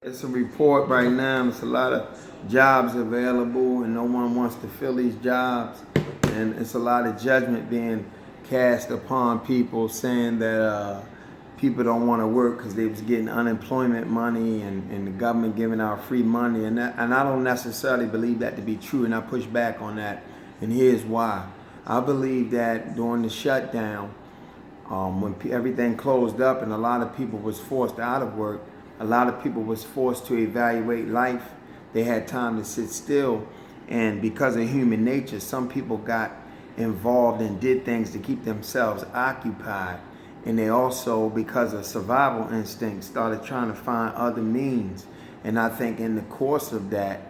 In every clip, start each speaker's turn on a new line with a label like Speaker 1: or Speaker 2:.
Speaker 1: It's a report right now. It's a lot of jobs available, and no one wants to fill these jobs. And it's a lot of judgment being cast upon people, saying that people don't want to work because they was getting unemployment money and the government giving out free money. And I don't necessarily believe that to be true, and I push back on that. And here's why. I believe that during the shutdown, when everything closed up and a lot of people was forced out of work, a lot of people was forced to evaluate life. They had time to sit still, and because of human nature, some people got involved and did things to keep themselves occupied. And they also, because of survival instinct, started trying to find other means. And I think in the course of that,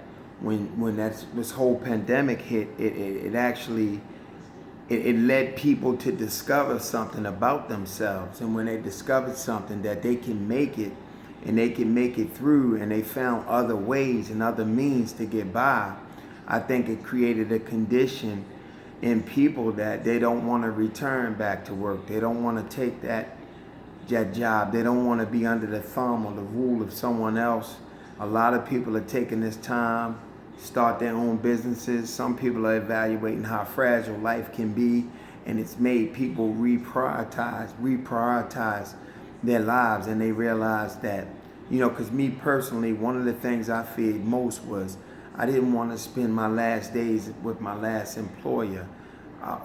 Speaker 1: when this whole pandemic hit, it actually it led people to discover something about themselves. And when they discovered something that they can make it and they can make it through, and they found other ways and other means to get by, I think it created a condition in people that they don't want to return back to work. They don't want to take that job. They don't want to be under the thumb or the rule of someone else. A lot of people are taking this time, start their own businesses. Some people are evaluating how fragile life can be, and it's made people reprioritize their lives. And they realize that, because me personally, one of the things I feared most was I didn't want to spend my last days with my last employer.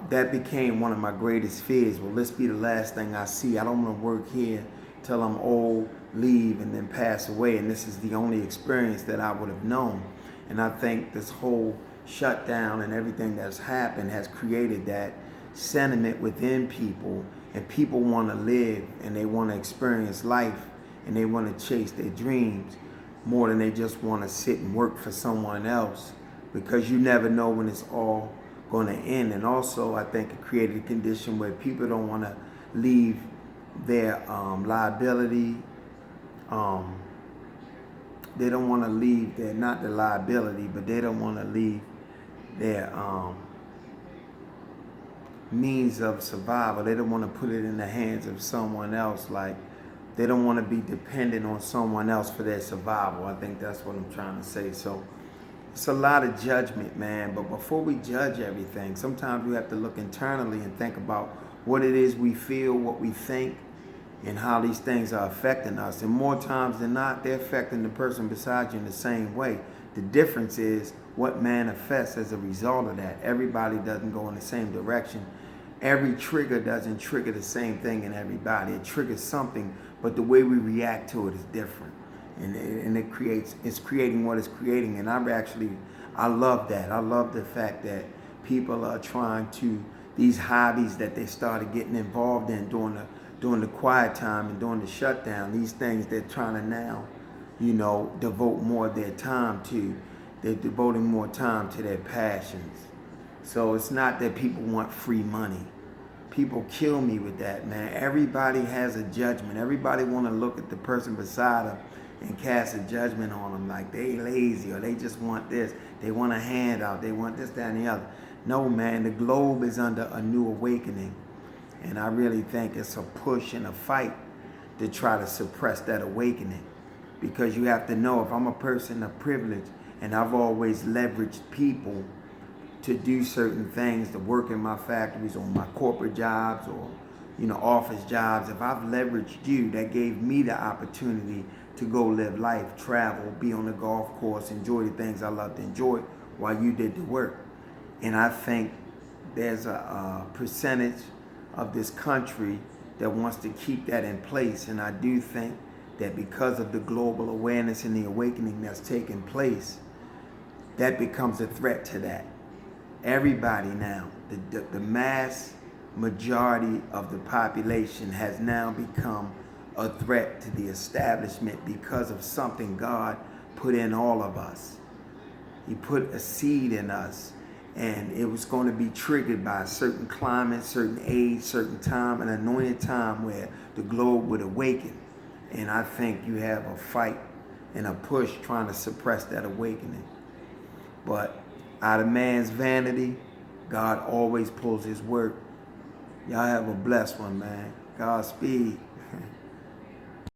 Speaker 1: That became one of my greatest fears. Well, this be the last thing I see. I don't want to work here till I'm old, leave, and then pass away. And this is the only experience that I would have known. And I think this whole shutdown and everything that's happened has created that sentiment within people. And people want to live, and they want to experience life, and they want to chase their dreams more than they just want to sit and work for someone else, because you never know when it's all going to end. And also, I think it created a condition where people don't want to leave their liability. They don't want to leave their, not the liability, but they don't want to leave their means of survival. They don't want to put it in the hands of someone else. Like, they don't want to be dependent on someone else for their survival. I think that's what I'm trying to say. So it's a lot of judgment, man. But before we judge everything, sometimes we have to look internally and think about what it is we feel, what we think, and how these things are affecting us. And more times than not, they're affecting the person beside you in the same way. The difference is what manifests as a result of that. Everybody doesn't go in the same direction. Every trigger doesn't trigger the same thing in everybody. It triggers something, but the way we react to it is different. And it's creating what it's creating. And I love that. I love the fact that people are trying to, these hobbies that they started getting involved in during the quiet time and during the shutdown, these things they're trying to now, devote more of their time to. They're devoting more time to their passions. So it's not that people want free money. People kill me with that, man. Everybody has a judgment. Everybody want to look at the person beside them and cast a judgment on them, like they lazy or they just want this. They want a handout. They want this, that, and the other. No, man, the globe is under a new awakening. And I really think it's a push and a fight to try to suppress that awakening. Because you have to know, if I'm a person of privilege and I've always leveraged people to do certain things, to work in my factories or my corporate jobs or, office jobs, if I've leveraged you, that gave me the opportunity to go live life, travel, be on the golf course, enjoy the things I love to enjoy while you did the work. And I think there's a percentage of this country that wants to keep that in place. And I do think that because of the global awareness and the awakening that's taking place, that becomes a threat to that. Everybody now, the mass majority of the population has now become a threat to the establishment because of something God put in all of us. He put a seed in us, and it was going to be triggered by a certain climate, certain age, certain time, an anointed time where the globe would awaken. And I think you have a fight and a push trying to suppress that awakening. But out of man's vanity, God always pulls his work. Y'all have a blessed one, man. Godspeed.